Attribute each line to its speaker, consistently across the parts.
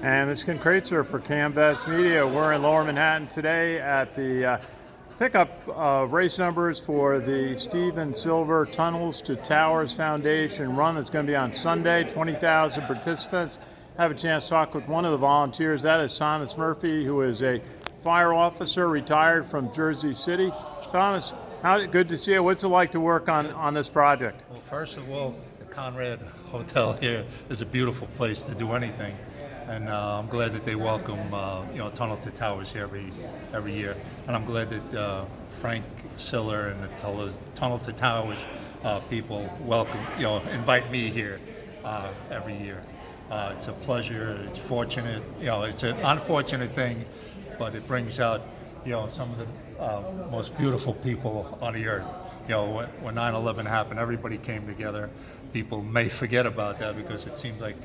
Speaker 1: And this is Ken Kraetzer for CaMMVets Media. We're in Lower Manhattan today at the pickup race numbers for the Stephen Silver Tunnels to Towers Foundation run that's going to be on Sunday. 20,000 participants. Have a chance to talk with one of the volunteers. That is Thomas Murphy, who is a fire officer retired from Jersey City. Thomas, good to see you. What's it like to work on this project?
Speaker 2: Well, first of all, the Conrad Hotel here is a beautiful place to do anything. And I'm glad that they welcome, Tunnel to Towers here every year. And I'm glad that Frank Siller and the Tunnel to Towers people welcome, invite me here every year. It's a pleasure. It's fortunate. It's an unfortunate thing, but it brings out, some of the most beautiful people on the earth. When 9/11 happened, everybody came together. People may forget about that because it seems like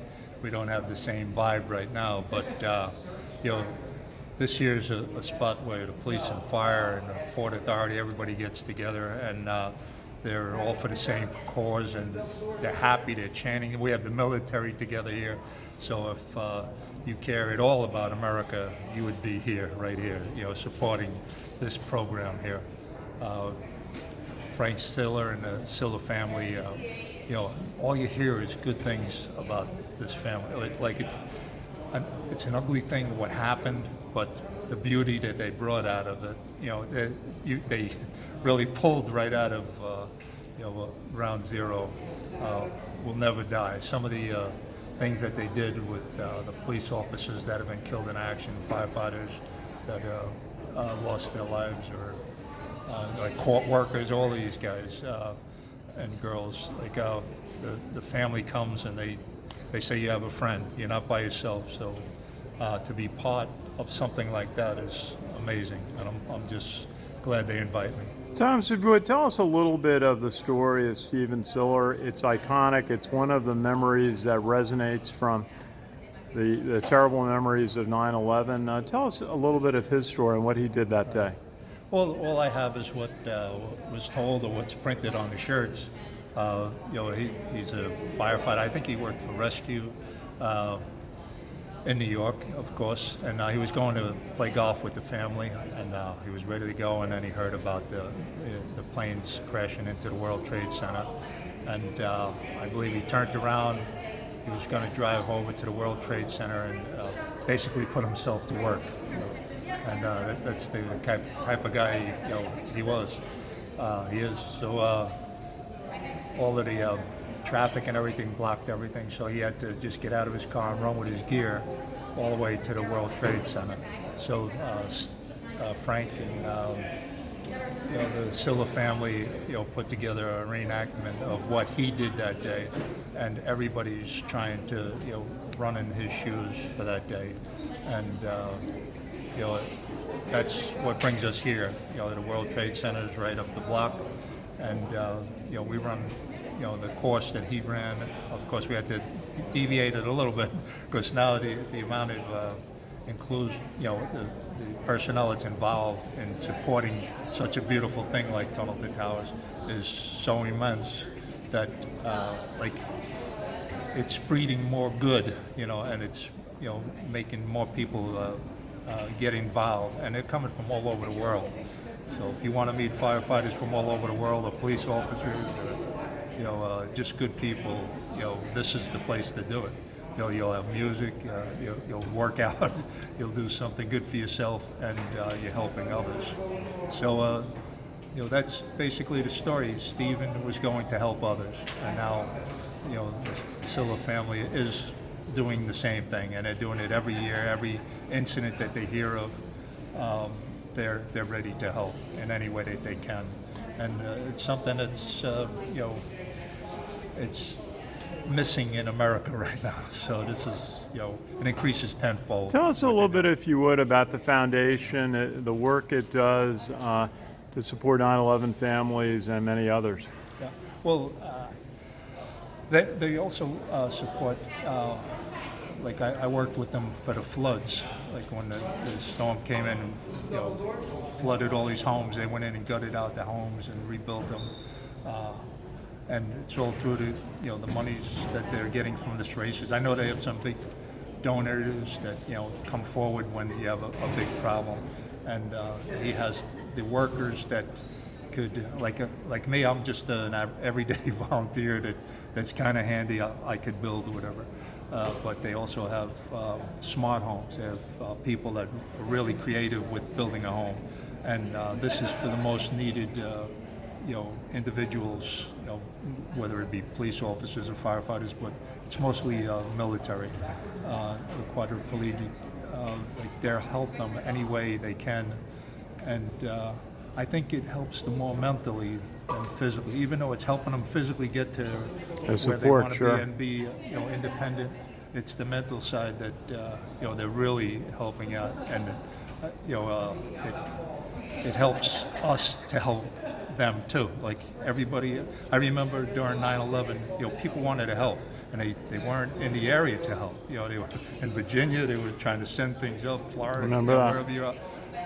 Speaker 2: we don't have the same vibe right now, but this year's a spot where the police and fire and the Port Authority, everybody gets together, and they're all for the same cause, and they're happy, they're chanting. We have the military together here, so if you care at all about America, you would be here, right here, supporting this program here. Frank Siller and the Siller family, all you hear is good things about this family. It's an ugly thing what happened, but the beauty that they brought out of it, they really pulled right out of ground zero. Will never die. Some of the things that they did with the police officers that have been killed in action, firefighters that lost their lives, or like court workers, all these guys and girls, the family comes and they say you have a friend, you're not by yourself. So to be part of something like that is amazing, and I'm just glad they invite me.
Speaker 1: Thomas, if you would tell us a little bit of the story of Stephen Siller. It's iconic. It's one of the memories that resonates from the terrible memories of 9/11. Tell us a little bit of his story and what he did that day.
Speaker 2: Well, all I have is what was told or what's printed on the shirts. He's a firefighter. I think he worked for Rescue in New York, of course, and he was going to play golf with the family, and he was ready to go, and then he heard about the planes crashing into the World Trade Center, and I believe he turned around. He was going to drive over to the World Trade Center and basically put himself to work. And that's the type of guy he was. He is. So all of the traffic and everything blocked everything, so he had to just get out of his car and run with his gear all the way to the World Trade Center. So Frank and the Siller family put together a reenactment of what he did that day, and everybody's trying to run in his shoes for that day. And that's what brings us here. The World Trade Center is right up the block, and we run the course that he ran. Of course, we had to deviate it a little bit because now the amount of inclusion, the personnel that's involved in supporting such a beautiful thing like Tunnel to Towers is so immense that it's breeding more good, and it's making more people get involved, and they're coming from all over the world. So if you want to meet firefighters from all over the world, or police officers, or, just good people, this is the place to do it. You'll have music, you'll work out, you'll do something good for yourself, and you're helping others. So that's basically the story. Stephen was going to help others, and now the Siller family is doing the same thing, and they're doing it every year. Every incident that they hear of, they're ready to help in any way that they can, and it's something that's it's missing in America right now. So this is it increases tenfold.
Speaker 1: Tell us a little bit, if you would, about the foundation, the work it does to support 9/11 families and many others.
Speaker 2: Yeah. Well, they also support. I worked with them for the floods. Like when the storm came in and flooded all these homes, they went in and gutted out the homes and rebuilt them. And it's all through the monies that they're getting from this races. I know they have some big donors that come forward when you have a big problem, and he has the workers that could, like me, I'm just an everyday volunteer that's kind of handy. I could build whatever. But they also have smart homes. They have people that are really creative with building a home, and this is for the most needed, individuals. Whether it be police officers or firefighters, but it's mostly military, the quadriplegic. They'll help them any way they can, and I think it helps them more mentally than physically. Even though it's helping them physically get to where they want to be and be, independent, it's the mental side that they're really helping out, and it helps us to help them too. Like everybody, I remember during 9/11, people wanted to help, and they weren't in the area to help. They were in Virginia. They were trying to send things up, Florida, wherever you're at.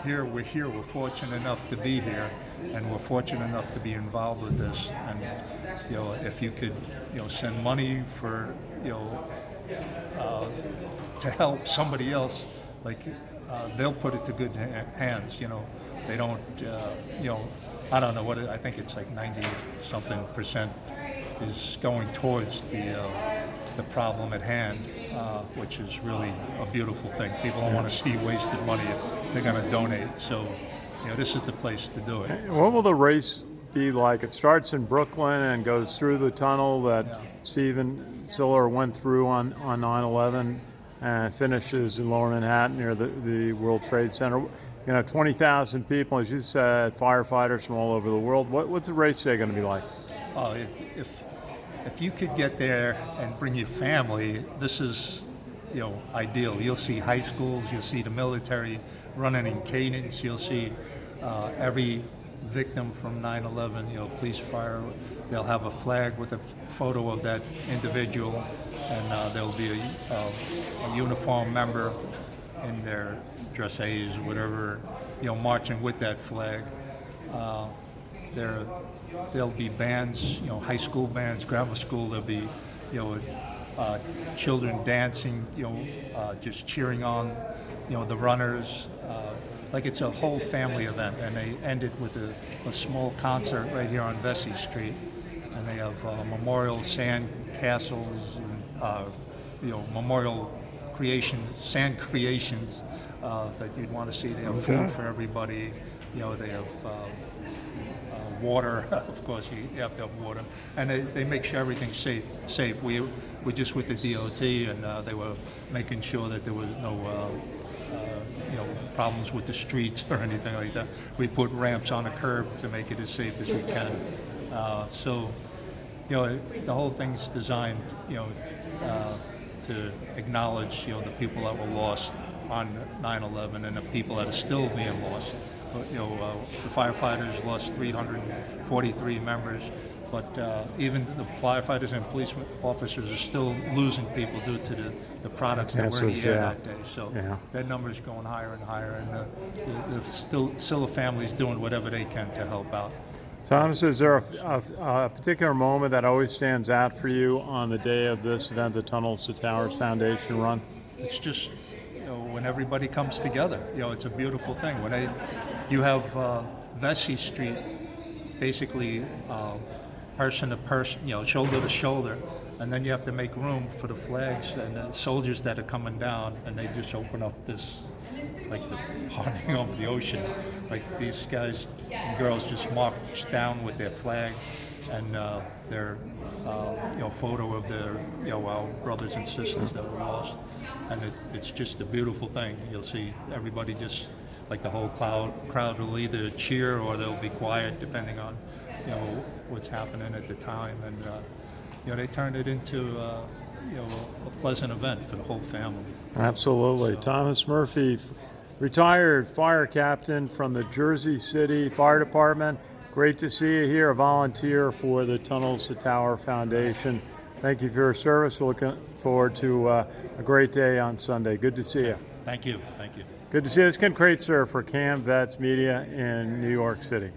Speaker 2: Here, we're fortunate enough to be here, and we're fortunate enough to be involved with this. And if you could, send money for, to help somebody else, they'll put it to good hands. They don't, I don't know what I think it's like 90-something% is going towards the problem at hand, which is really a beautiful thing. People don't want to see wasted money if they're going to donate. So, this is the place to do it.
Speaker 1: What will the race be like? It starts in Brooklyn and goes through the tunnel that Stephen Silver went through on 9/11 and finishes in Lower Manhattan near the World Trade Center. 20,000 people, as you said, firefighters from all over the world. What's the race day going to be like?
Speaker 2: Oh, if you could get there and bring your family, this is, ideal. You'll see high schools, you'll see the military running in cadence, you'll see every victim from 9/11, police, fire. They'll have a flag with a photo of that individual, and there'll be a uniformed member in their dress A's or whatever, marching with that flag. There'll be bands, high school bands, grammar school. There'll be, children dancing, just cheering on, the runners. It's a whole family event, and they end it with a small concert right here on Vesey Street, and they have memorial sand castles, and memorial sand creations that you'd want to see. They have food for everybody. They have water. Of course, you have to have water, and they make sure everything's safe. We're just with the DOT, and they were making sure that there was no problems with the streets or anything like that. We put ramps on the curb to make it as safe as we can. So the whole thing's designed, to acknowledge, the people that were lost on 9/11 and the people that are still being lost. The firefighters lost 343 members, but even the firefighters and police officers are still losing people due to the products that were in the air that day. So that number is going higher and higher, and still the families doing whatever they can to help out.
Speaker 1: Thomas, is there a particular moment that always stands out for you on the day of this event, the Tunnels to Towers Foundation run?
Speaker 2: It's just, when everybody comes together, it's a beautiful thing. When you have Vesey Street, basically person to person, shoulder to shoulder, and then you have to make room for the flags and the soldiers that are coming down, and they just open up this, like the parting of the ocean. Like these guys and girls just march down with their flag and their photo of their our brothers and sisters that were lost, and it's just a beautiful thing. You'll see everybody just like the whole crowd will either cheer or they'll be quiet depending on what's happening at the time, and they turned it into a pleasant event for the whole family.
Speaker 1: Absolutely. So, Thomas Murphy, retired fire captain from the Jersey City Fire Department. Great to see you here, a volunteer for the Tunnels to Tower Foundation. Thank you for your service. We're looking forward to a great day on Sunday. Good to see you.
Speaker 2: Thank you. Thank you.
Speaker 1: Good to see you. It's Ken Kraetzer for CaMMVets Media in New York City.